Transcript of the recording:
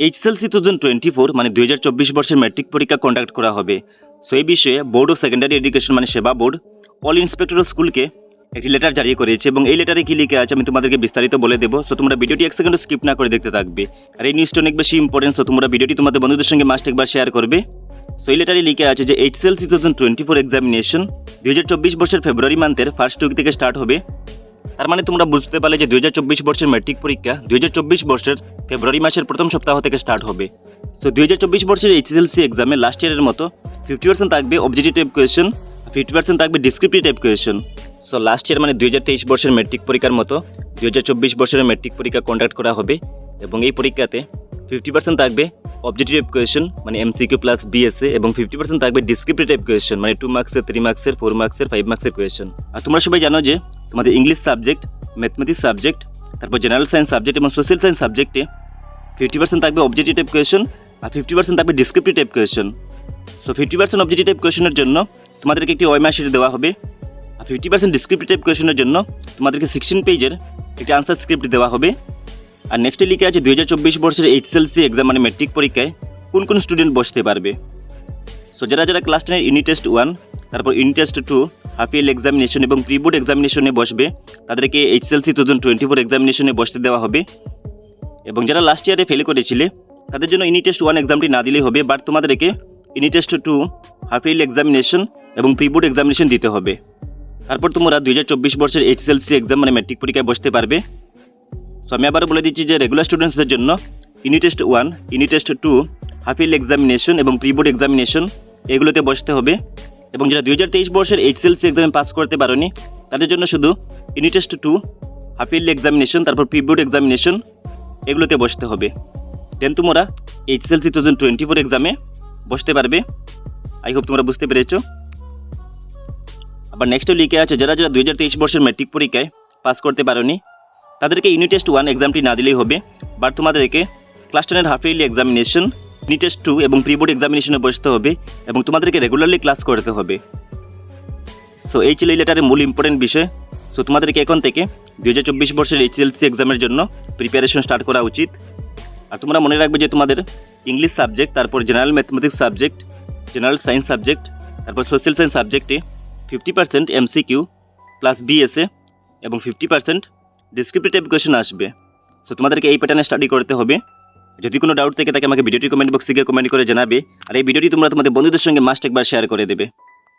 HSLC 2024 মানে 2024 বর্ষের matric পরীক্ষা কন্ডাক্ট করা হবে। সো এই বিষয়ে বোর্ড অফ সেকেন্ডারি এডুকেশন মানে সেবা বোর্ড অল ইন্সপেক্টর অফ স্কুলকে একটি লেটার জারি করেছে এবং এই লেটারে কি লিখে আছে আমি তোমাদেরকে বিস্তারিত বলে দেবো। সো তোমরা ভিডিওটি এক সেকেন্ড স্কিপ না করে দেখতে থাকবে। আর এই নিউজটা অনেক বেশি ইম্পর্টেন্ট, সো তোমরা ভিডিওটি তোমাদের বন্ধুদের সঙ্গে মাস্ট একবার শেয়ার করবে। সো এই লেটারে লিখে আছে যে HSLC 2024 এক্সামিনেশন 2024 বর্ষের ফেব্রুয়ারি মান্থের ফার্স্ট উইক থেকে স্টার্ট হবে। তার মানে তোমরা বুঝতে পারলে যে 2024 বর্ষের ম্যাট্রিক পরীক্ষা 2024 বর্ষের ফেব্রুয়ারি মাসের প্রথম সপ্তাহ থেকে স্টার্ট হবে। সো 2024 বর্ষের HSLC এক্সামে লাস্ট ইয়ারের মতো 50% থাকবে অবজেক্টিভ টাইপ কোয়েশ্চেন, 50% থাকবে descriptive type question. So last year মানে 2023 বর্ষের ম্যাট্রিক পরীক্ষার মতো 2024 বর্ষের ম্যাট্রিক পরীক্ষা কন্ডাক্ট করা হবে এবং এই পরীক্ষাতে 50% থাকবে অবজেক্টিভ টাইপ কোয়েশ্চেন মানে MCQ প্লাস BSA এবং 50% থাকবে ডিসক্রিপটিভ টাইপ কোয়েশ্চেন মানে 2 মার্কসের, 3 মার্কসের, 4 মার্কসের, 5 মার্কসের কোয়েশ্চেন। আর তোমরা সবাই জানো যে তোমাদের ইংলিশ সাবজেক্ট, ম্যাথমেটিক্স সাবজেক্ট, তারপর জেনারেল সায়েন্স সাবজেক্ট এবং সোশ্যাল সায়েন্স সাবজেক্টে 50% থাকবে অবজেক্টিভ টাইপ কোয়েশ্চেন আর 50% থাকবে descriptive type question. So 50% objective type কোয়েশ্চেনের জন্য তোমাদেরকে একটি ওএমআর শিট দেওয়া হবে আর 50% ডিসক্রিপটিভ টাইপ কোয়েশ্চেনের জন্য তোমাদেরকে 16 পেজের একটি আনসার স্ক্রিপ্ট দেওয়া হবে। আর নেক্সটে লিখে আছে 2024 বর্ষের HSLC এক্সাম মানে ম্যাট্রিক পরীক্ষায় কোন কোন স্টুডেন্ট বসতে পারবে। সো যারা যারা ক্লাস 10 ইউনিট টেস্ট 1 তারপর unit test 2 half yearly examination এবং প্রি বোর্ড এক্সামিনেশনে বসবে তাদেরকে HSLC 2024 এক্সামিনেশনে বসতে দেওয়া হবে। এবং যারা লাস্ট ইয়ারে ফেল করেছিলে তাদের জন্য ইউনিট টেস্ট 1 এক্সামটি না দিলেই হবে, বাট তোমাদেরকে unit test 2 half yearly examination এবং প্রি বোর্ড এক্সামিনেশন দিতে হবে। তারপর তোমরা 2024 বর্ষের HSLC এক্সাম মানে ম্যাট্রিক পরীক্ষায় বসতে পারবে। সো আমি আবারও বলে দিচ্ছি যে রেগুলার স্টুডেন্টসদের জন্য unit test 1, unit test 2, half yearly examination এবং প্রি বোর্ড এক্সামিনেশন এগুলোতে বসতে হবে। এবং যারা 2023 বর্ষের HSLC এক্সামে পাস করতে পারোনি তাদের জন্য শুধু unit test 2, half yearly examination, তারপর প্রি বোর্ড এক্সামিনেশন এগুলোতে বসতে হবে। দেন তোমরা HSLC 2024 এক্সামে বসতে পারবে। আই হোপ তোমরা বুঝতে পেরেছো। আবার নেক্সটও লিখে আছে যারা যারা 2023 বর্ষের ম্যাট্রিক পরীক্ষায় পাস করতে পারোনি তাদেরকে ইউনিট টেস্ট 1 এক্সামটি না দিলেই হবে, বাট তোমাদেরকে class 10 half yearly examination, unit test 2 এবং প্রি বোর্ড এক্সামিনেশনে বসতে হবে এবং তোমাদেরকে রেগুলারলি ক্লাস করতে হবে। সো এই ছিল এই লেটারের মূল ইম্পর্টেন্ট বিষয়। সো তোমাদেরকে এখন থেকে 2024 বর্ষের HSLC এক্সামের জন্য প্রিপারেশন স্টার্ট করা উচিত। আর তোমরা মনে রাখবে যে তোমাদের ইংলিশ সাবজেক্ট, তারপর general mathematics subject, general science subject, তারপর সোশ্যাল সায়েন্স সাবজেক্টে 50% MCQ প্লাস BSA এবং 50% ডিসক্রিপটিভ টাইপ কোয়েশ্চেন আসবে। সো তোমাদেরকে এই প্যাটার্নে স্টাডি করতে হবে। যদি কোনো ডাউট থেকে থাকে আমাকে ভিডিওটি কমেন্ট বক্সে গিয়ে কমেন্ট করে জানাবে। আর এই ভিডিওটি তোমরা তোমাদের বন্ধুদের সঙ্গে মাস্ট একবার শেয়ার করে দেবে।